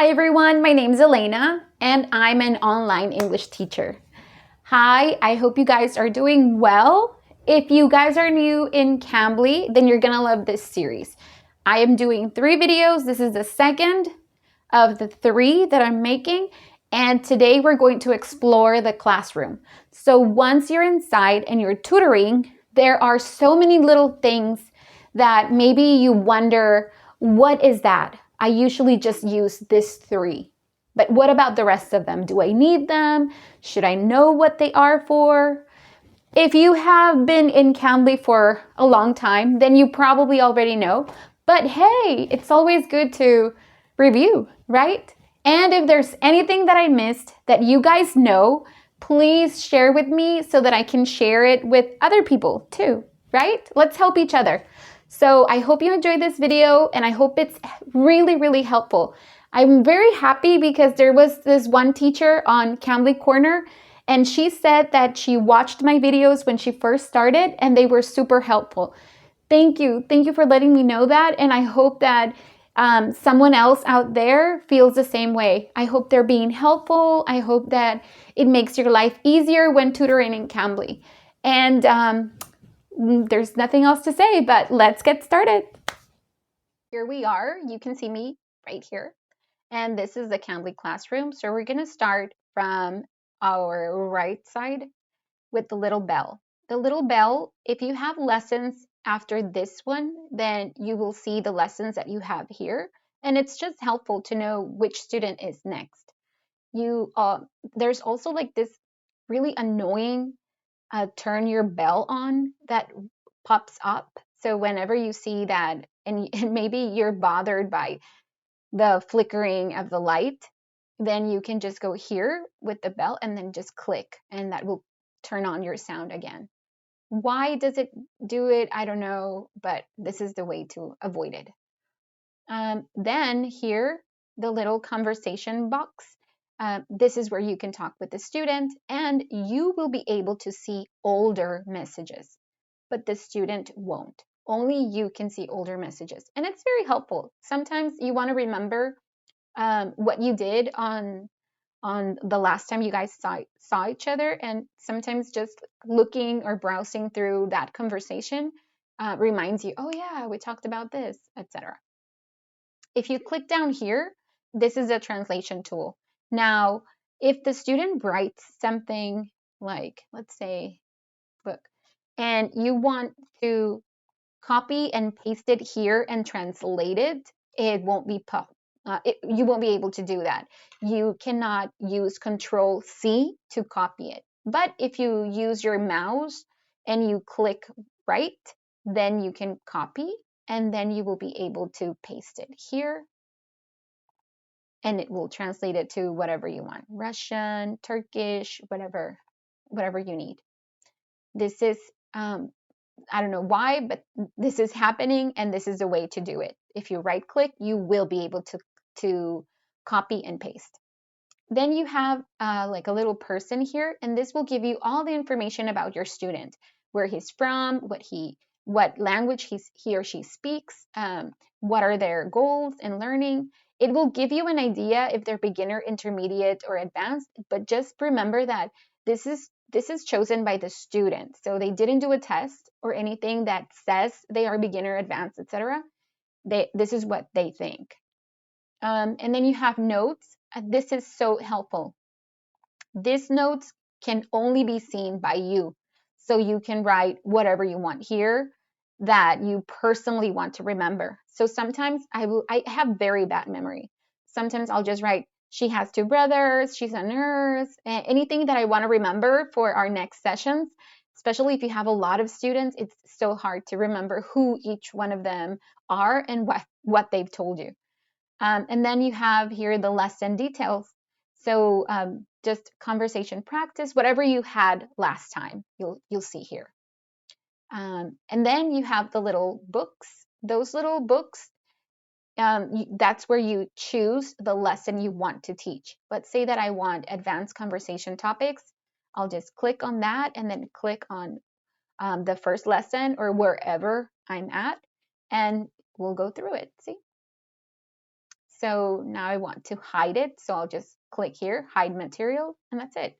Hi everyone, my name is Elena and I'm an online English teacher. Hi, I hope you guys are doing well. If you guys are new in Cambly, then you're gonna love this series. I am doing 3 videos. This is the second of the 3 that I'm making, and today we're going to explore the classroom. So once you're inside and you're tutoring, there are so many little things that maybe you wonder, what is that? I usually just use this 3. But what about the rest of them? Do I need them? Should I know what they are for? If you have been in Cambly for a long time, then you probably already know. But hey, it's always good to review, right? And if there's anything that I missed that you guys know, please share with me so that I can share it with other people too, right? Let's help each other. So I hope you enjoyed this video and I hope it's really, really helpful. I'm very happy because there was this one teacher on Cambly Corner and she said that she watched my videos when she first started and they were super helpful. Thank you. Thank you for letting me know that. And I hope that someone else out there feels the same way. I hope they're being helpful. I hope that it makes your life easier when tutoring in Cambly. And there's nothing else to say, but let's get started. Here we are. You can see me right here. And this is the Cambly classroom. So we're going to start from our right side with the little bell. The little bell, if you have lessons after this one, then you will see the lessons that you have here. And it's just helpful to know which student is next. There's also like this really annoying turn your bell on that pops up. So whenever you see that, and maybe you're bothered by the flickering of the light, then you can just go here with the bell and then just click, and that will turn on your sound again. Why does it do it? I don't know, but this is the way to avoid it. Then here, the little conversation box. This is where you can talk with the student and you will be able to see older messages, but the student won't. Only you can see older messages. And it's very helpful. Sometimes you want to remember what you did on the last time you guys saw each other, and sometimes just looking or browsing through that conversation reminds you, oh yeah, we talked about this, etc. If you click down here, this is a translation tool. Now, if the student writes something like, let's say, book, and you want to copy and paste it here and translate it, it won't be you won't be able to do that. You cannot use Control C to copy it. But if you use your mouse and you click right, then you can copy and then you will be able to paste it here and it will translate it to whatever you want. Russian, Turkish, whatever you need. This is I don't know why, but this is happening and this is the way to do it. If you right click, you will be able to copy and paste. Then you have like a little person here, and this will give you all the information about your student, where he's from, what language he or she speaks, what are their goals in learning. It will give you an idea if they're beginner, intermediate, or advanced, but just remember that this is chosen by the student. So they didn't do a test or anything that says they are beginner, advanced, etc. This is what they think. And then you have notes. This is so helpful. These notes can only be seen by you. So you can write whatever you want here that you personally want to remember. So sometimes I have very bad memory. Sometimes I'll just write, she has 2 brothers, she's a nurse, anything that I want to remember for our next sessions. Especially if you have a lot of students, it's so hard to remember who each one of them are and what they've told you. And then you have here the lesson details. So just conversation practice, whatever you had last time, you'll see here. And then you have the little books. Those little books, that's where you choose the lesson you want to teach. Let's say that I want advanced conversation topics. I'll just click on that and then click on the first lesson or wherever I'm at, and we'll go through it. See? So now I want to hide it. So I'll just click here, hide material, and that's it.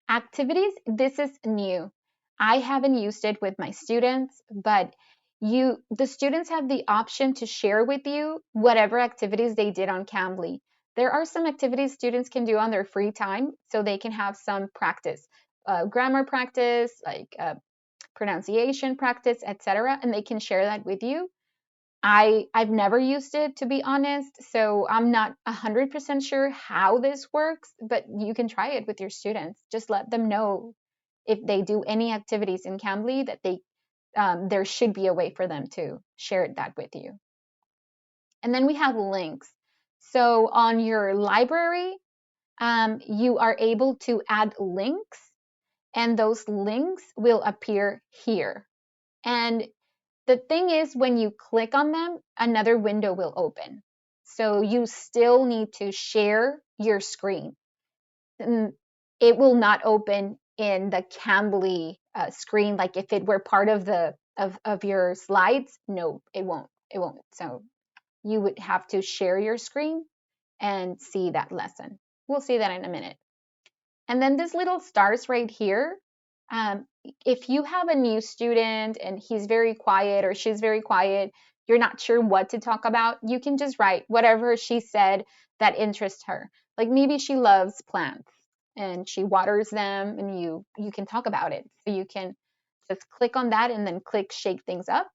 Activities, this is new. I haven't used it with my students, but the students have the option to share with you whatever activities they did on Cambly. There are some activities students can do on their free time, so they can have some practice, grammar practice, like pronunciation practice, etc., and they can share that with you. I've never used it, to be honest, so I'm not 100% sure how this works, but you can try it with your students. Just let them know if they do any activities in Cambly that there should be a way for them to share that with you. And then we have links. So on your library, you are able to add links, and those links will appear here. And the thing is, when you click on them, another window will open. So you still need to share your screen. And it will not open in the Cambly screen, like if it were part of of your slides. No, it won't. It won't. So you would have to share your screen and see that lesson. We'll see that in a minute. And then this little stars right here, um, if you have a new student and he's very quiet or she's very quiet, you're not sure what to talk about, you can just write whatever she said that interests her. Like maybe she loves plants and she waters them, and you can talk about it. So you can just click on that and then click shake things up.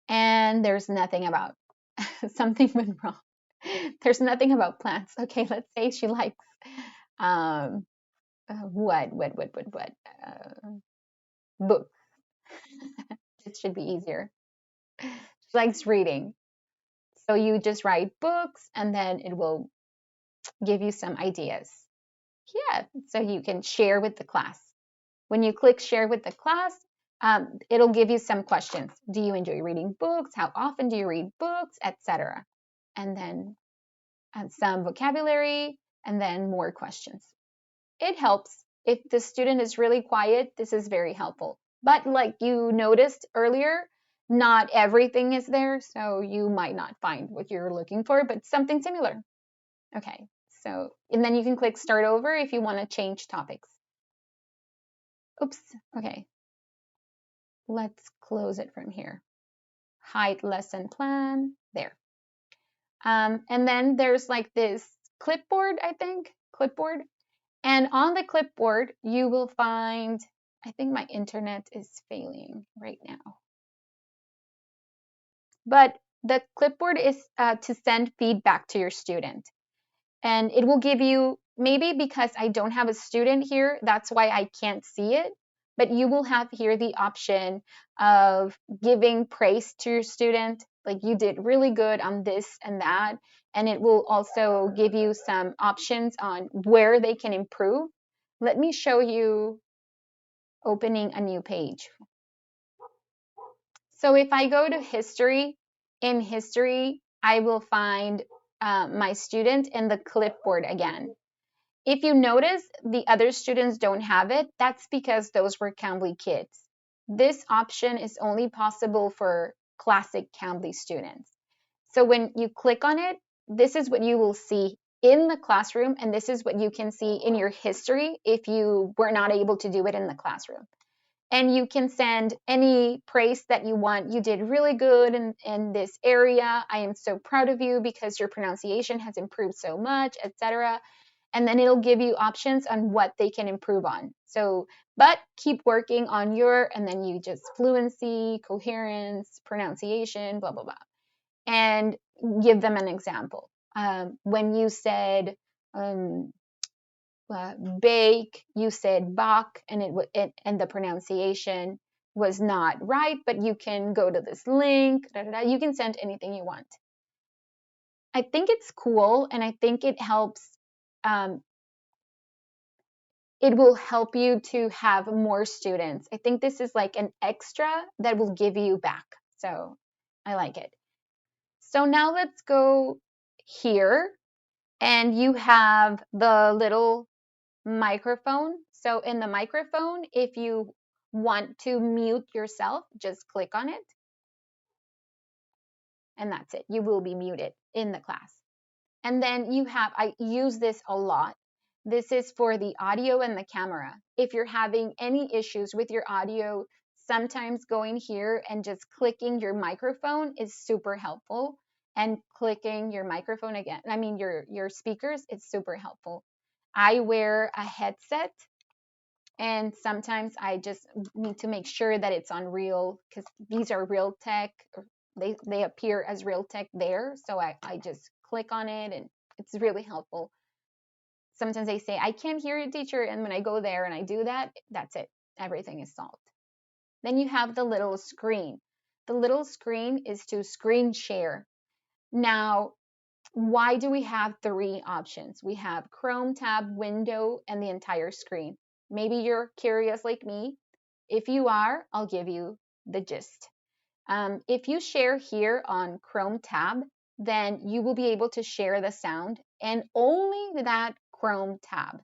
And there's nothing about something went wrong. There's nothing about plants. Okay, let's say she likes um what book. It should be easier. She likes reading, so you just write books and then it will give you some ideas. Yeah, so you can share with the class. When you click share with the class, it'll give you some questions. Do you enjoy reading books? How often do you read books, etc.? And then some vocabulary, and then more questions. It helps. If the student is really quiet, this is very helpful. But like you noticed earlier, not everything is there, so you might not find what you're looking for, but something similar. Okay, so, and then you can click start over if you want to change topics. Oops, okay. Let's close it from here. Hide lesson plan, there. And then there's like this clipboard, I think, clipboard. And on the clipboard, you will find, I think my internet is failing right now. But the clipboard is to send feedback to your student. And it will give you, maybe because I don't have a student here, that's why I can't see it. But you will have here the option of giving praise to your student, like you did really good on this and that. And it will also give you some options on where they can improve. Let me show you opening a new page. So if I go to history, in history, I will find my student in the clipboard again. If you notice the other students don't have it, that's because those were Cambly kids. This option is only possible for classic Cambly students. So when you click on it, this is what you will see in the classroom, and this is what you can see in your history if you were not able to do it in the classroom. And you can send any praise that you want. You did really good in this area. I am so proud of you because your pronunciation has improved so much, etc. And then it'll give you options on what they can improve on. So, but keep working on and then you just fluency, coherence, pronunciation, blah, blah, blah. And give them an example. When you said bake, you said bak, and and the pronunciation was not right, but you can go to this link, you can send anything you want. I think it's cool, and I think it helps. It will help you to have more students. I think this is like an extra that will give you back. So I like it. So now let's go here, and you have the little microphone. So in the microphone, if you want to mute yourself, just click on it. and that's it. You will be muted in the class. And then I use this a lot. This is for the audio and the camera. If you're having any issues with your audio, sometimes going here and just clicking your microphone is super helpful. And clicking your microphone again, your speakers, it's super helpful. I wear a headset, and sometimes I just need to make sure that it's on real, because these are real tech. They appear as real tech there. So I just click on it, and it's really helpful. Sometimes they say, I can't hear you, teacher. And when I go there and I do that, that's it. Everything is solved. Then you have the little screen. The little screen is to screen share. Now, why do we have 3 options? We have Chrome tab, window, and the entire screen. Maybe you're curious like me. If you are, I'll give you the gist. If you share here on Chrome tab, then you will be able to share the sound and only that Chrome tab.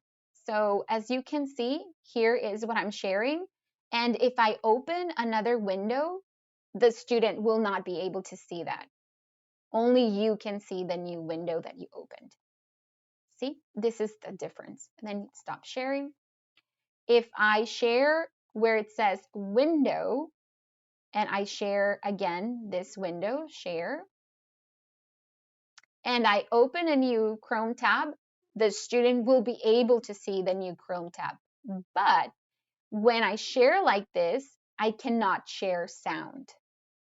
So as you can see, here is what I'm sharing. And if I open another window, the student will not be able to see that. Only you can see the new window that you opened. See, this is the difference. And then stop sharing. If I share where it says window, and I share again this window, share, and I open a new Chrome tab, the student will be able to see the new Chrome tab. But when I share like this, I cannot share sound.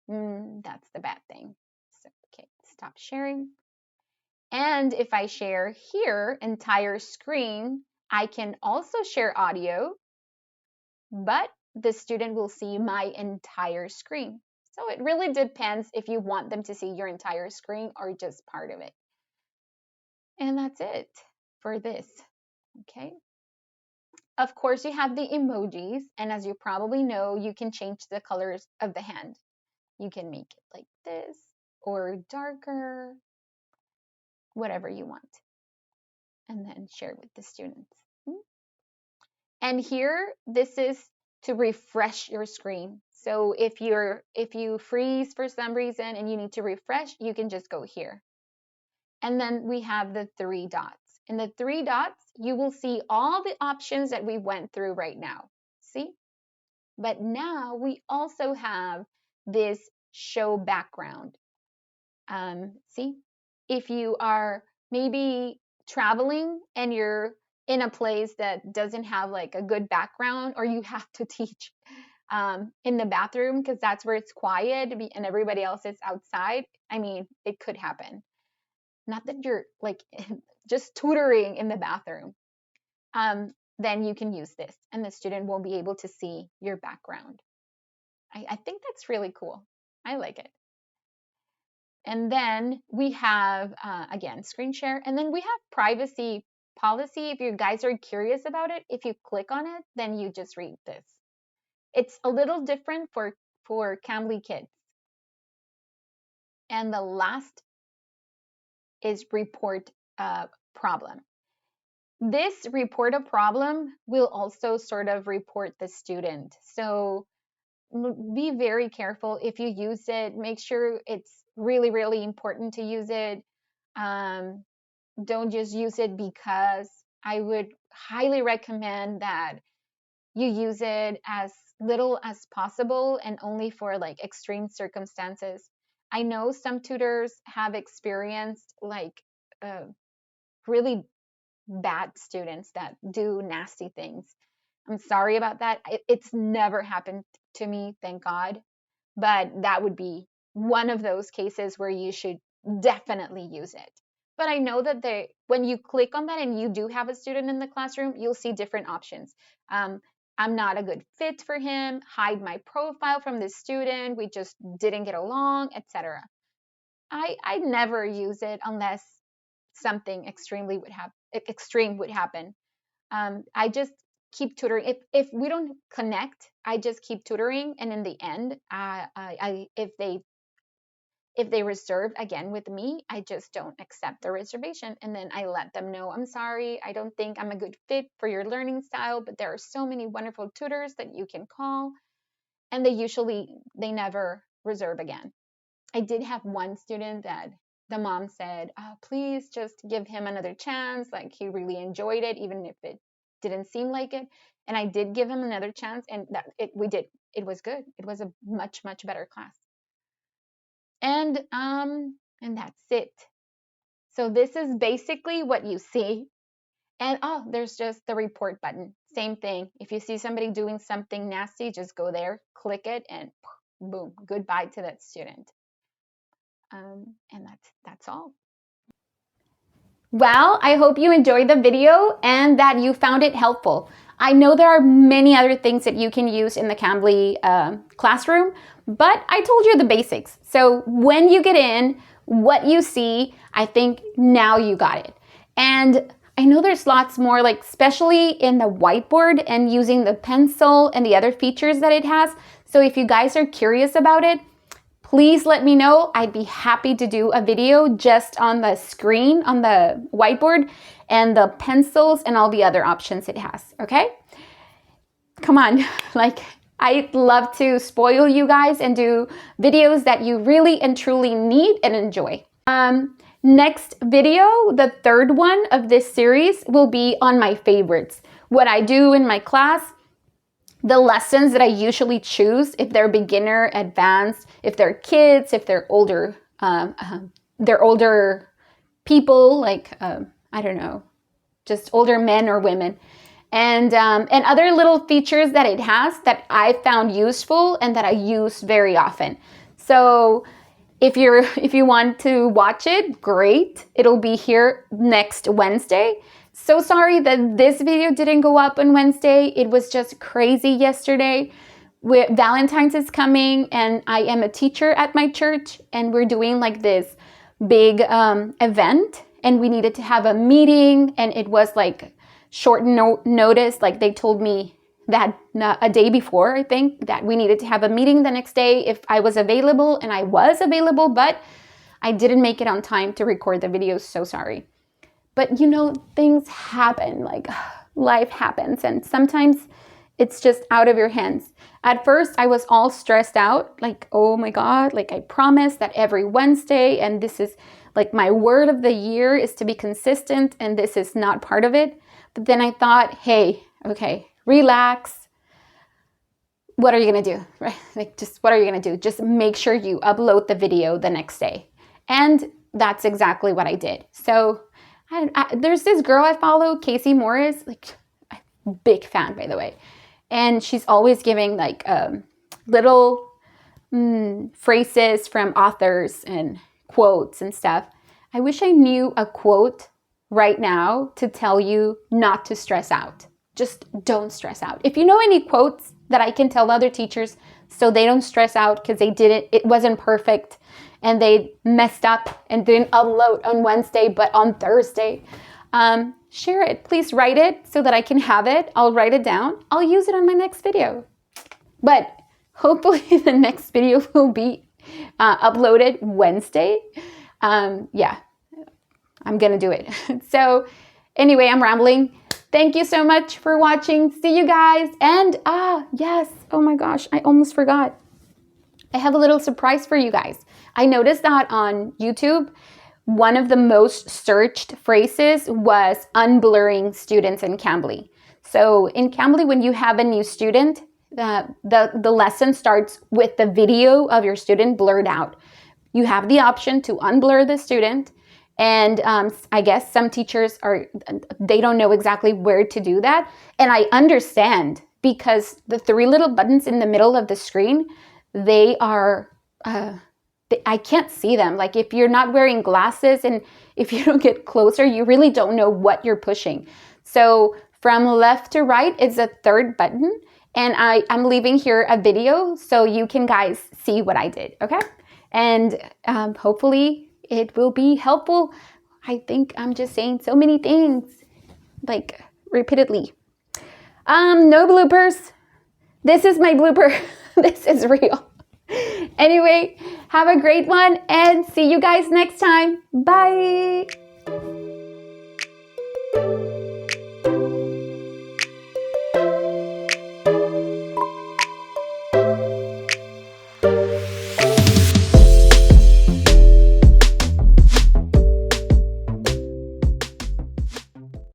That's the bad thing. So, okay, stop sharing. And if I share here, entire screen, I can also share audio, but the student will see my entire screen. So it really depends if you want them to see your entire screen or just part of it. And that's it for this, okay? Of course, you have the emojis, and as you probably know, you can change the colors of the hand. You can make it like this or darker, whatever you want, and then share with the students. And here, this is to refresh your screen. So if you freeze for some reason and you need to refresh, you can just go here. And then we have the 3 dots. In the 3 dots, you will see all the options that we went through right now. See? But now we also have this show background. See? If you are maybe traveling and you're in a place that doesn't have like a good background, or you have to teach in the bathroom because that's where it's quiet and everybody else is outside, it could happen. Not that you're like just tutoring in the bathroom. Then you can use this and the student won't be able to see your background. I think that's really cool. I like it. And then we have, again, screen share. And then we have privacy policy. If you guys are curious about it, if you click on it, then you just read this. It's a little different for Cambly kids. And the last is report a problem. This report a problem will also sort of report the student. So be very careful if you use it. Make sure it's really, really important to use it. Don't just use it because. I would highly recommend that you use it as little as possible and only for like extreme circumstances. I know some tutors have experienced like really bad students that do nasty things. I'm sorry about that. It's never happened to me, thank God. But that would be one of those cases where you should definitely use it. But I know that when you click on that and you do have a student in the classroom, you'll see different options. I'm not a good fit for him, hide my profile from this student, we just didn't get along, etc. I never use it unless something extreme would happen. I just keep tutoring. If we don't connect, I just keep tutoring, and in the end, if they reserve again with me, I just don't accept the reservation, and then I let them know, I'm sorry, I don't think I'm a good fit for your learning style, but there are so many wonderful tutors that you can call, and they never reserve again. I did have one student that the mom said, oh, please just give him another chance. Like he really enjoyed it, even if it didn't seem like it. And I did give him another chance, and we did. It was good. It was a much, much better class. And that's it. So this is basically what you see. And oh, there's just the report button. Same thing. If you see somebody doing something nasty, just go there, click it, and boom, goodbye to that student. And that's all. Well, I hope you enjoyed the video and that you found it helpful. I know there are many other things that you can use in the Cambly classroom, but I told you the basics. So when you get in, what you see, I think now you got it. And I know there's lots more, like especially in the whiteboard and using the pencil and the other features that it has. So if you guys are curious about it, please let me know. I'd be happy to do a video just on the screen, on the whiteboard, and the pencils and all the other options it has, okay? Come on, like I love to spoil you guys and do videos that you really and truly need and enjoy. Next video, the third one of this series, will be on my favorites. What I do in my class, the lessons that I usually choose, if they're beginner, advanced, if they're kids, if they're older people, like, I don't know, just older men or women. And other little features that it has that I found useful and that I use very often. So if you want to watch it, great. It'll be here next Wednesday. So sorry that this video didn't go up on Wednesday. It was just crazy yesterday. Valentine's is coming, and I am a teacher at my church, and we're doing like this big event, and we needed to have a meeting, and it was like short notice. Like they told me that a day before, I think, that we needed to have a meeting the next day if I was available, and I was available, but I didn't make it on time to record the video. So sorry. But you know, things happen, like life happens, and sometimes it's just out of your hands. At first, I was all stressed out, like, oh my God, like I promised that every Wednesday, and this is like my word of the year is to be consistent, and this is not part of it. But then I thought, hey, okay, relax. What are you gonna do, right? Like, just what are you gonna do? Just make sure you upload the video the next day. And that's exactly what I did. So there's this girl I follow, Casey Morris, like a big fan, by the way. And she's always giving like little phrases from authors and quotes and stuff. I wish I knew a quote right now to tell you not to stress out. Just don't stress out. If you know any quotes that I can tell other teachers so they don't stress out because it wasn't perfect, and they messed up and didn't upload on Wednesday, but on Thursday, share it. Please write it so that I can have it. I'll write it down. I'll use it on my next video. But hopefully the next video will be uploaded Wednesday. Yeah, I'm gonna do it. So anyway, I'm rambling. Thank you so much for watching. See you guys. And yes, oh my gosh, I almost forgot. I have a little surprise for you guys. I noticed that on YouTube, one of the most searched phrases was unblurring students in Cambly. So in Cambly, when you have a new student, the lesson starts with the video of your student blurred out. You have the option to unblur the student. And I guess some teachers they don't know exactly where to do that. And I understand, because the three little buttons in the middle of the screen, they are, I can't see them. Like if you're not wearing glasses and if you don't get closer, you really don't know what you're pushing. So from left to right is a third button. And I'm leaving here a video so you can guys see what I did, okay? And hopefully it will be helpful. I think I'm just saying so many things, like repeatedly. No bloopers. This is my blooper. This is real. Anyway, have a great one and see you guys next time. Bye.